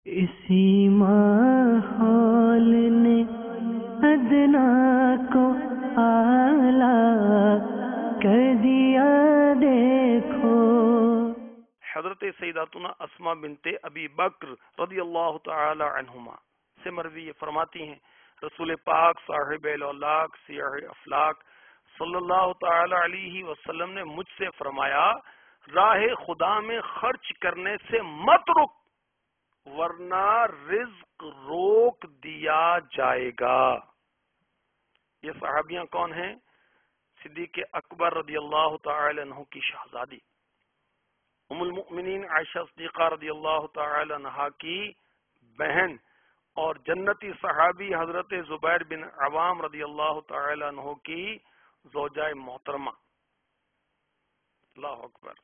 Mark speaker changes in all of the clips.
Speaker 1: اسی ماحول نے ادنا کو اعلیٰ کر دیا دیکھو۔
Speaker 2: حضرت سیداتنا اسماء بنت ابی بکر رضی اللہ تعالی عنہما سے مروی یہ فرماتی ہیں، رسول پاک صاحب الاولاق سیاح افلاق صلی اللہ تعالی علیہ وسلم نے مجھ سے فرمایا، راہ خدا میں خرچ کرنے سے مت رک ورنہ رزق روک دیا جائے گا۔ یہ صحابیاں کون ہیں؟ صدیق اکبر رضی اللہ تعالی عنہ کی شہزادی ام المؤمنین عائشہ صدیقہ رضی اللہ تعالی عنہا کی بہن اور جنتی صحابی حضرت زبیر بن عوام رضی اللہ تعالی عنہ کی زوجہ محترمہ۔ اللہ اکبر۔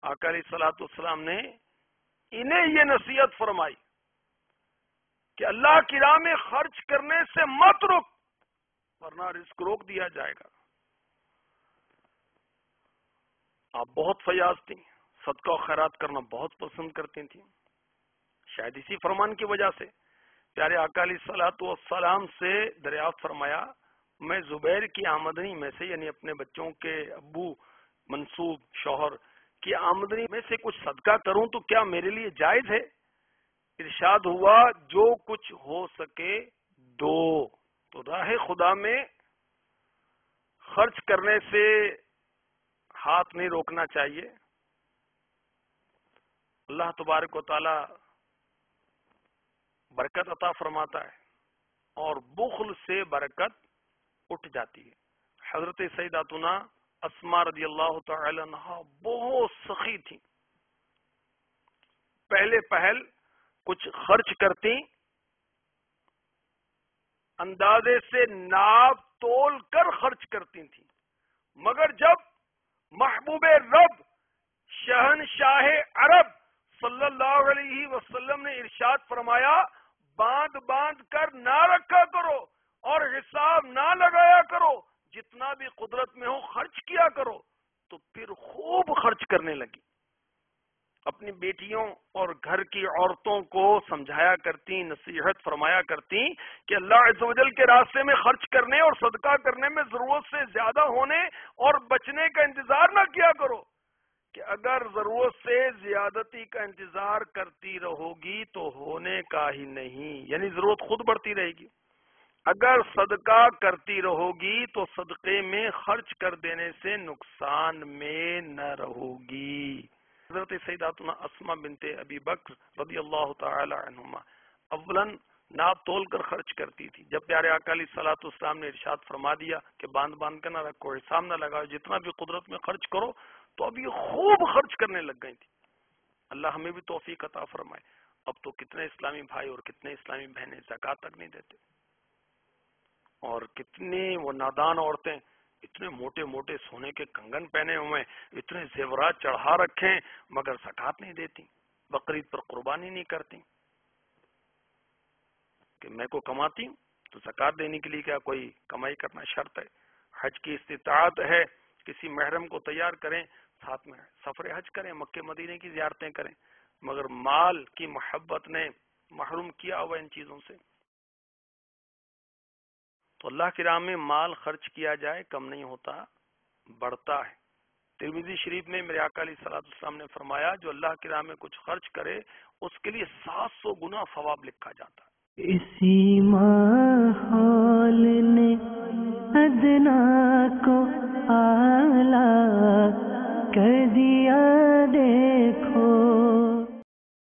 Speaker 2: آقا علیہ الصلوۃ والسلام نے انہیں یہ نصیحت فرمائی کہ اللہ کی راہ میں خرچ کرنے سے مت رک ورنہ رزق روک دیا جائے گا۔ آپ بہت فیاض تھیں، صدقہ و خیرات کرنا بہت پسند کرتی تھیں، شاید اسی فرمان کی وجہ سے پیارے آقا علیہ الصلوۃ والسلام سے دریافت فرمایا، میں زبیر کی آمدنی میں سے یعنی اپنے بچوں کے ابو منصوب شوہر کی آمدنی میں سے کچھ صدقہ کروں تو کیا میرے لیے جائز ہے؟ ارشاد ہوا، جو کچھ ہو سکے دو۔ تو راہ خدا میں خرچ کرنے سے ہاتھ نہیں روکنا چاہیے۔ اللہ تبارک و تعالی برکت عطا فرماتا ہے اور بخل سے برکت اٹھ جاتی ہے۔ حضرت سیداتنا اسماء رضی اللہ تعالی عنہا بہت سخی تھیں، پہلے پہل کچھ خرچ کرتی، اندازے سے ناپ تول کر خرچ کرتی تھیں، مگر جب محبوب رب شہنشاہ عرب صلی اللہ علیہ وسلم نے ارشاد فرمایا، باندھ باندھ کر نہ رکھا کرو اور حساب نہ لگایا کرو، جتنا بھی قدرت میں ہو خرچ کیا کرو، تو پھر خوب خرچ کرنے لگی۔ اپنی بیٹیوں اور گھر کی عورتوں کو سمجھایا کرتی، نصیحت فرمایا کرتی کہ اللہ عز و جل کے راستے میں خرچ کرنے اور صدقہ کرنے میں ضرورت سے زیادہ ہونے اور بچنے کا انتظار نہ کیا کرو، کہ اگر ضرورت سے زیادتی کا انتظار کرتی رہو گی تو ہونے کا ہی نہیں، یعنی ضرورت خود بڑھتی رہے گی۔ اگر صدقہ کرتی رہو گی تو صدقے میں خرچ کر دینے سے نقصان میں نہ رہو گی۔ حضرت سیداتنا اسماء بنت ابی بکر رضی اللہ تعالی عنہما اولاً ناپ تول کر خرچ کرتی تھی۔ جب پیارے آقا علیہ الصلوۃ والسلام نے ارشاد فرما دیا کہ باندھ باندھ کر نہ رکھو، حساب نہ لگاؤ، جتنا بھی قدرت میں خرچ کرو، تو اب یہ خوب خرچ کرنے لگ گئی تھی۔ اللہ ہمیں بھی توفیق عطا فرمائے۔ اب تو کتنے اسلامی بھائی اور کتنے اسلامی بہنیں زکوٰۃ تک نہیں دیتے، اور کتنی وہ نادان عورتیں اتنے موٹے موٹے سونے کے کنگن پہنے ہوئے، اتنے زیورات چڑھا رکھے، مگر زکوٰۃ نہیں دیتی، بقرعید پر قربانی نہیں کرتی۔ کہ میں کو کماتی ہوں تو زکوٰۃ دینے کے لیے کیا کوئی کمائی کرنا شرط ہے؟ حج کی استطاعت ہے، کسی محرم کو تیار کریں، ساتھ میں سفر حج کریں، مکے مدینے کی زیارتیں کریں، مگر مال کی محبت نے محروم کیا ہوا ان چیزوں سے۔ تو اللہ کی راہ میں مال خرچ کیا جائے، کم نہیں ہوتا، بڑھتا ہے۔ ترمذی شریف میں میرے آقا علیہ الصلوۃ والسلام نے فرمایا، جو اللہ کی راہ میں کچھ خرچ کرے اس کے لیے 700 گنا ثواب لکھا جاتا ہے۔
Speaker 1: اسی ماحول نے ادنا کو اعلیٰ کر دیا۔